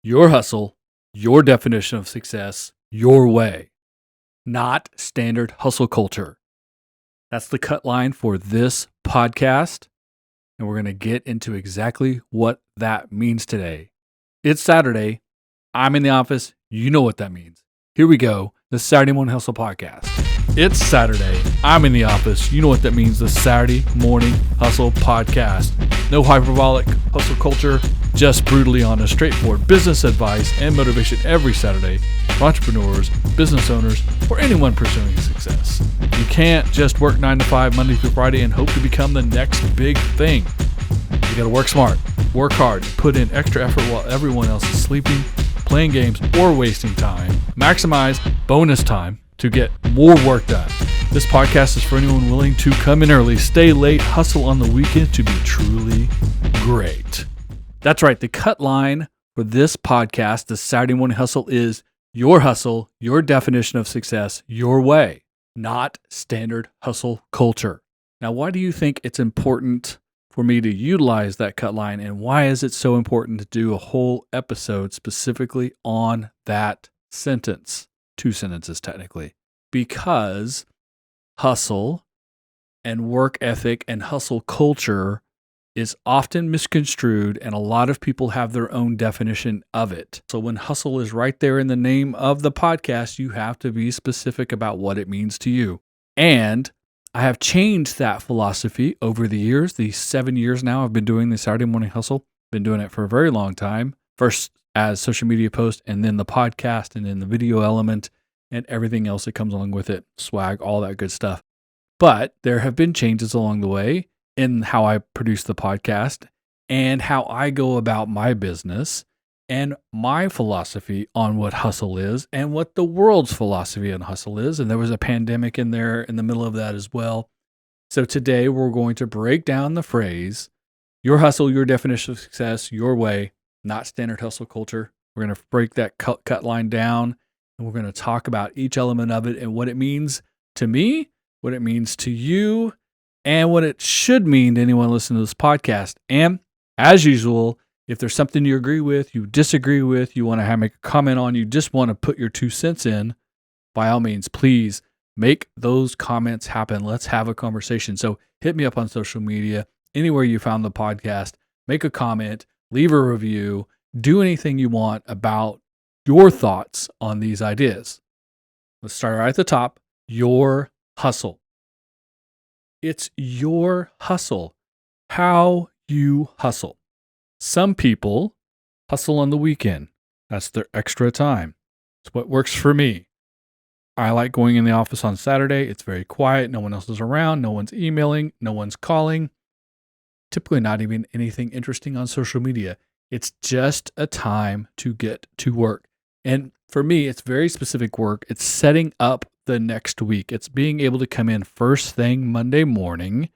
your hustle, your definition of success, your way, not standard hustle culture. That's the cut line for this podcast. And we're going to get into exactly what that means today. It's Saturday. I'm in the office. You know what that means. Here we go. The Saturday Morning Hustle Podcast. It's Saturday. I'm in the office. You know what that means. The Saturday Morning Hustle Podcast. No hyperbolic hustle culture, just brutally honest, straightforward business advice and motivation every Saturday for entrepreneurs, business owners, or anyone pursuing success. You can't just work 9 to 5 Monday through Friday and hope to become the next big thing. You got to work smart, work hard, put in extra effort while everyone else is sleeping, playing games, or wasting time. Maximize bonus time to get more work done. This podcast is for anyone willing to come in early, stay late, hustle on the weekend to be truly great. That's right. The cut line for this podcast, the Saturday Morning Hustle, is your hustle, your definition of success, your way, not standard hustle culture. Now, why do you think it's important for me to utilize that cut line, and why is it so important to do a whole episode specifically on that sentence? 2 sentences technically. Because hustle and work ethic and hustle culture is often misconstrued, and a lot of people have their own definition of it. So when hustle is right there in the name of the podcast, you have to be specific about what it means to you. And I have changed that philosophy over the years. The 7 years now I've been doing the Saturday Morning Hustle. Been doing it for a very long time. First as social media post, and then the podcast, and then the video element, and everything else that comes along with it, swag, all that good stuff. But there have been changes along the way in how I produce the podcast and how I go about my business and my philosophy on what hustle is and what the world's philosophy on hustle is. And there was a pandemic in there in the middle of that as well. So today we're going to break down the phrase, your hustle, your definition of success, your way, not standard hustle culture. We're going to break that cut line down, and we're going to talk about each element of it and what it means to me, what it means to you, and what it should mean to anyone listening to this podcast. And as usual, if there's something you agree with, you disagree with, you want to make a comment on, you just want to put your 2 cents in, by all means, please make those comments happen. Let's have a conversation. So hit me up on social media, anywhere you found the podcast, make a comment, leave a review, do anything you want about your thoughts on these ideas. Let's start right at the top. Your hustle. It's your hustle. How you hustle. Some people hustle on the weekend. That's their extra time. It's what works for me. I like going in the office on Saturday. It's very quiet. No one else is around. No one's emailing. No one's calling. Typically not even anything interesting on social media. It's just a time to get to work. And for me, it's very specific work. It's setting up the next week. It's being able to come in first thing Monday morning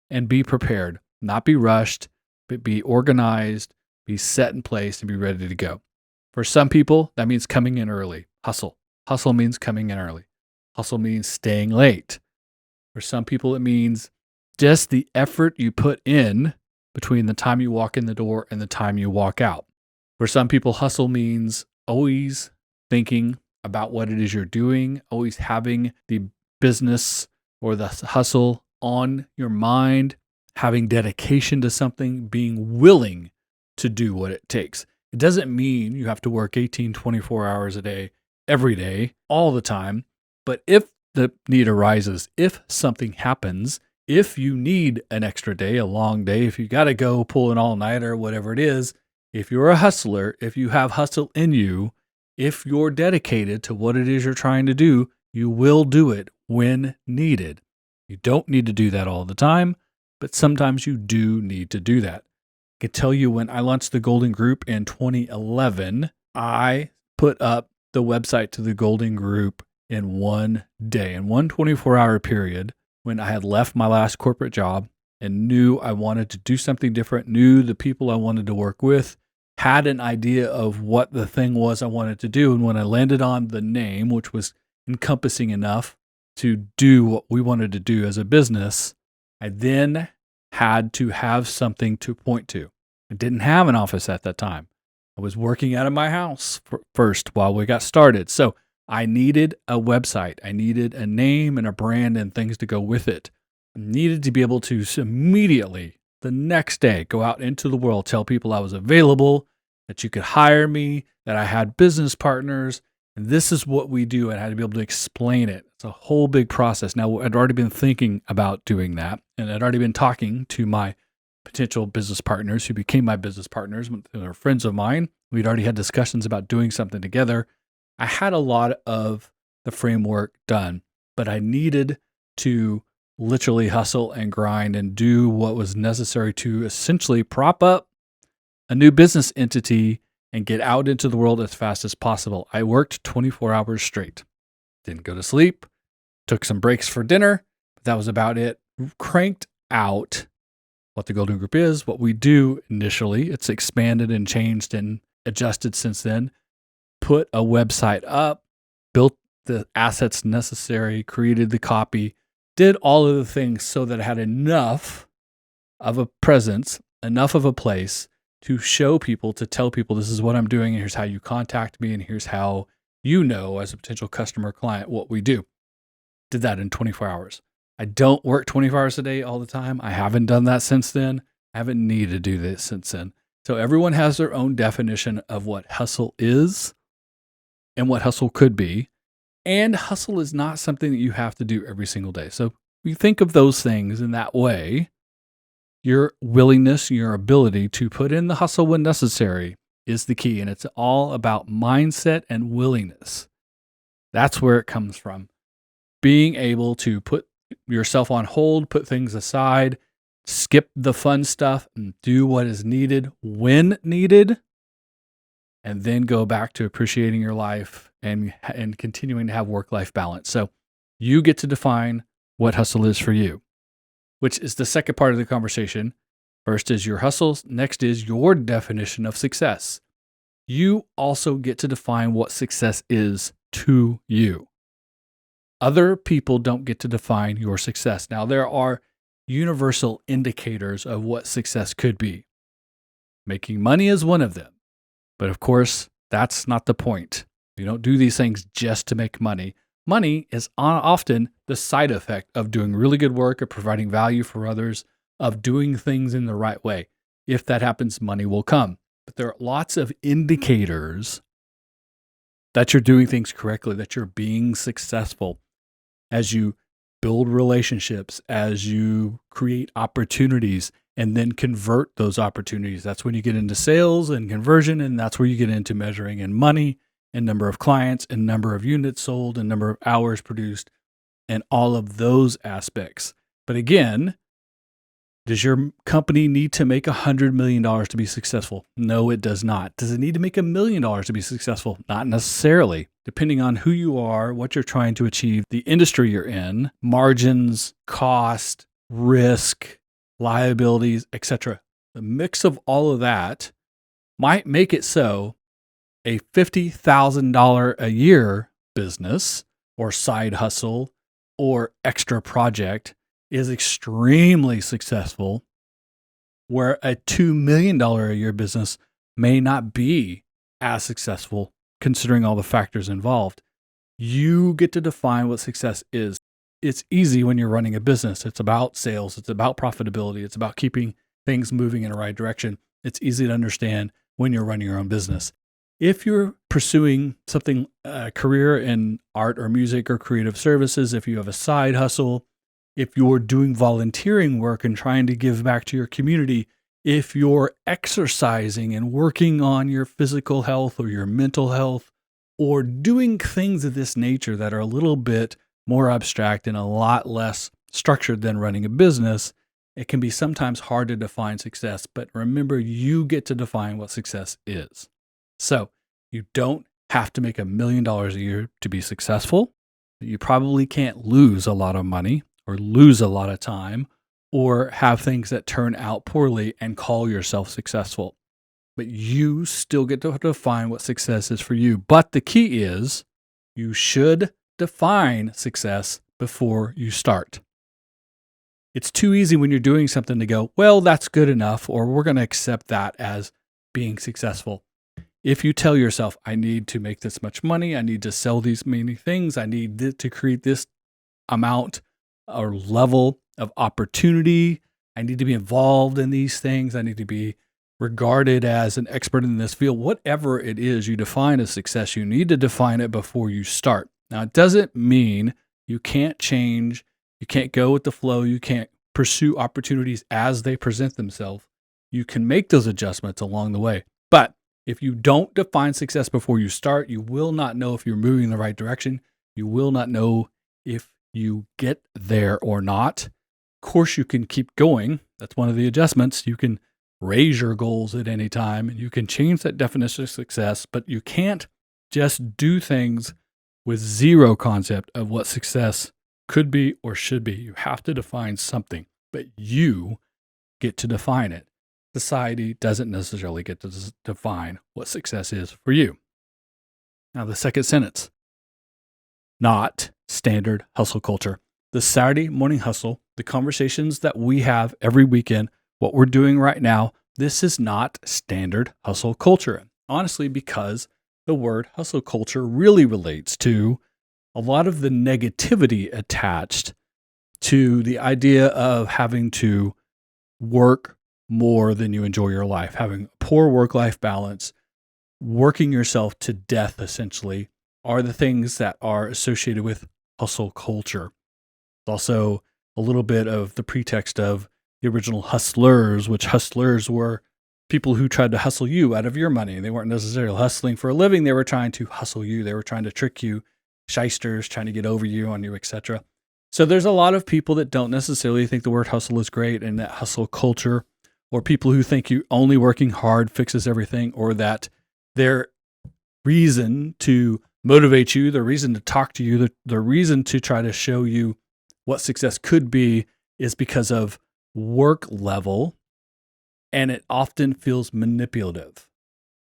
and be prepared, not be rushed, but be organized, be set in place, and be ready to go. For some people, that means coming in early. Hustle. Hustle means coming in early. Hustle means staying late. For some people, it means just the effort you put in between the time you walk in the door and the time you walk out. For some people, hustle means always thinking about what it is you're doing, always having the business or the hustle on your mind, having dedication to something, being willing to do what it takes. It doesn't mean you have to work 18, 24 hours a day, every day, all the time. But if the need arises, if something happens, if you need an extra day, a long day, if you got to go pull an all-nighter, whatever it is, if you're a hustler, if you have hustle in you, if you're dedicated to what it is you're trying to do, you will do it when needed. You don't need to do that all the time, but sometimes you do need to do that. I can tell you when I launched the Golden Group in 2011, I put up the website to the Golden Group in one day, in one 24-hour period, when I had left my last corporate job and knew I wanted to do something different, knew the people I wanted to work with, had an idea of what the thing was I wanted to do. And when I landed on the name, which was encompassing enough to do what we wanted to do as a business, I then had to have something to point to. I didn't have an office at that time. I was working out of my house first while we got started. So I needed a website. I needed a name and a brand and things to go with it. I needed to be able to immediately, the next day, go out into the world, tell people I was available, that you could hire me, that I had business partners, and this is what we do, and I had to be able to explain it. It's a whole big process. Now, I'd already been thinking about doing that, and I'd already been talking to my potential business partners who became my business partners. They're friends of mine. We'd already had discussions about doing something together. I had a lot of the framework done, but I needed to literally hustle and grind and do what was necessary to essentially prop up a new business entity and get out into the world as fast as possible. I worked 24 hours straight. Didn't go to sleep. Took some breaks for dinner, but that was about it. Cranked out what the Golden Group is, what we do initially. It's expanded and changed and adjusted since then. Put a website up, built the assets necessary, created the copy, did all of the things so that I had enough of a presence, enough of a place to show people, to tell people this is what I'm doing, and here's how you contact me, and here's how you know as a potential customer or client what we do. Did that in 24 hours. I don't work 24 hours a day all the time. I haven't done that since then. I haven't needed to do this since then. So everyone has their own definition of what hustle is and what hustle could be. And hustle is not something that you have to do every single day. So you think of those things in that way, your willingness, your ability to put in the hustle when necessary is the key. And it's all about mindset and willingness. That's where it comes from. Being able to put yourself on hold, put things aside, skip the fun stuff and do what is needed when needed, and then go back to appreciating your life and continuing to have work-life balance. So you get to define what hustle is for you, which is the second part of the conversation. First is your hustles. Next is your definition of success. You also get to define what success is to you. Other people don't get to define your success. Now, there are universal indicators of what success could be. Making money is one of them. But of course, that's not the point. You don't do these things just to make money. Money is often the side effect of doing really good work, of providing value for others, of doing things in the right way. If that happens, money will come. But there are lots of indicators that you're doing things correctly, that you're being successful as you build relationships, as you create opportunities, and then convert those opportunities. That's when you get into sales and conversion, and that's where you get into measuring in money and number of clients and number of units sold and number of hours produced and all of those aspects. But again, does your company need to make $100 million to be successful? No, it does not. Does it need to make $1 million to be successful? Not necessarily. Depending on who you are, what you're trying to achieve, the industry you're in, margins, cost, risk, liabilities, etc. The mix of all of that might make it so a $50,000 a year business or side hustle or extra project is extremely successful, where a $2 million a year business may not be as successful considering all the factors involved. You get to define what success is. It's easy when you're running a business. It's about sales. It's about profitability. It's about keeping things moving in the right direction. It's easy to understand when you're running your own business. If you're pursuing something, a career in art or music or creative services, if you have a side hustle, if you're doing volunteering work and trying to give back to your community, if you're exercising and working on your physical health or your mental health, or doing things of this nature that are a little bit more abstract and a lot less structured than running a business, it can be sometimes hard to define success. But remember, you get to define what success is. So you don't have to make $1 million a year to be successful. You probably can't lose a lot of money or lose a lot of time or have things that turn out poorly and call yourself successful. But you still get to define what success is for you. But the key is you should define success before you start. It's too easy when you're doing something to go, well, that's good enough, or we're going to accept that as being successful. If you tell yourself, I need to make this much money, I need to sell these many things, I need to create this amount or level of opportunity, I need to be involved in these things, I need to be regarded as an expert in this field, whatever it is you define as success, you need to define it before you start. Now, it doesn't mean you can't change, you can't go with the flow, you can't pursue opportunities as they present themselves. You can make those adjustments along the way. But if you don't define success before you start, you will not know if you're moving in the right direction. You will not know if you get there or not. Of course, you can keep going. That's one of the adjustments. You can raise your goals at any time, and you can change that definition of success, but you can't just do things with zero concept of what success could be or should be. You have to define something, but you get to define it. Society doesn't necessarily get to define what success is for you. Now, the second sentence, not standard hustle culture. The Saturday morning hustle, the conversations that we have every weekend, what we're doing right now, this is not standard hustle culture. Honestly, because the word hustle culture really relates to a lot of the negativity attached to the idea of having to work more than you enjoy your life, having poor work-life balance, working yourself to death, essentially, are the things that are associated with hustle culture. It's also a little bit of the pretext of the original hustlers, which hustlers were people who tried to hustle you out of your money. They weren't necessarily hustling for a living. They were trying to hustle you. They were trying to trick you, shysters, trying to get over you, on you, etc. So there's a lot of people that don't necessarily think the word hustle is great, and that hustle culture, or people who think you only working hard fixes everything, or that their reason to motivate you, the reason to talk to you, the reason to try to show you what success could be is because of work level, and it often feels manipulative.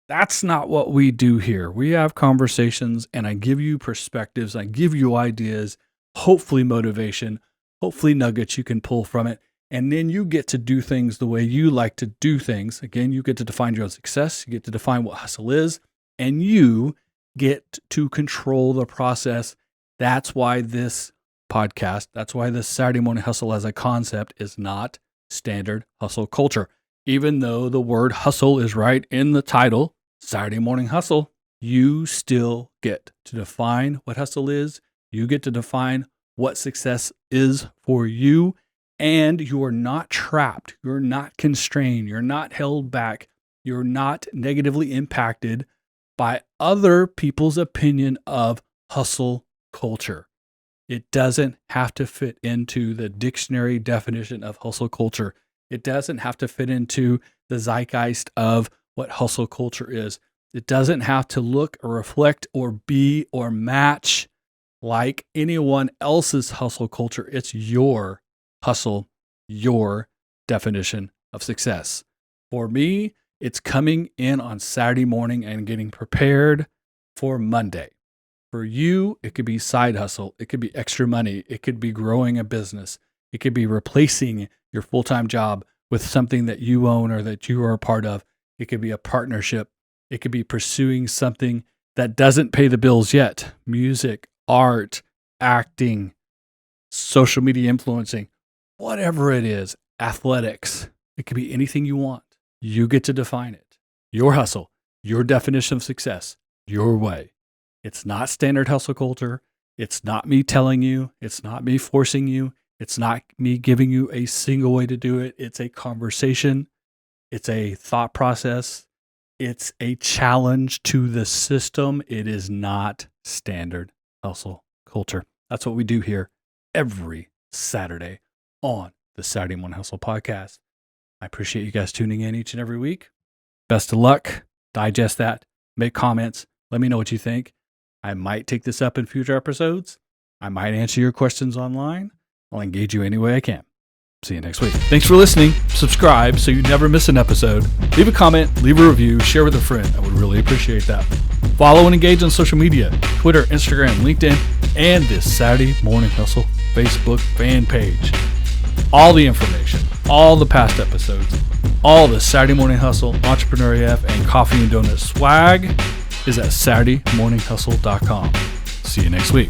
That's not what we do here. We have conversations, and I give you perspectives, I give you ideas, hopefully motivation, hopefully nuggets you can pull from it. And then you get to do things the way you like to do things. Again, you get to define your own success. You get to define what hustle is, and you get to control the process. That's why this podcast, that's why this Saturday morning hustle as a concept is not standard hustle culture. Even though the word hustle is right in the title, Saturday morning hustle, you still get to define what hustle is. You get to define what success is for you. And you are not trapped. You're not constrained. You're not held back. You're not negatively impacted by other people's opinion of hustle culture. It doesn't have to fit into the dictionary definition of hustle culture. It doesn't have to fit into the zeitgeist of what hustle culture is. It doesn't have to look or reflect or be or match like anyone else's hustle culture. It's your hustle, your definition of success. For me, it's coming in on Saturday morning and getting prepared for Monday. For you, it could be side hustle. It could be extra money. It could be growing a business. It could be replacing your full-time job with something that you own or that you are a part of. It could be a partnership. It could be pursuing something that doesn't pay the bills yet. Music, art, acting, social media influencing. Whatever it is, athletics, it could be anything you want. You get to define it. Your hustle, your definition of success, your way. It's not standard hustle culture. It's not me telling you. It's not me forcing you. It's not me giving you a single way to do it. It's a conversation. It's a thought process. It's a challenge to the system. It is not standard hustle culture. That's what we do here every Saturday on the Saturday Morning Hustle podcast. I appreciate you guys tuning in each and every week. Best of luck. Digest that. Make comments. Let me know what you think. I might take this up in future episodes. I might answer your questions online. I'll engage you any way I can. See you next week. Thanks for listening. Subscribe so you never miss an episode. Leave a comment, leave a review, share with a friend. I would really appreciate that. Follow and engage on social media, Twitter, Instagram, LinkedIn, and this Saturday Morning Hustle Facebook fan page. All the information, all the past episodes, All the Saturday Morning Hustle, Entrepreneur AF, and Coffee and Donut swag is at SaturdayMorningHustle.com. See you next week.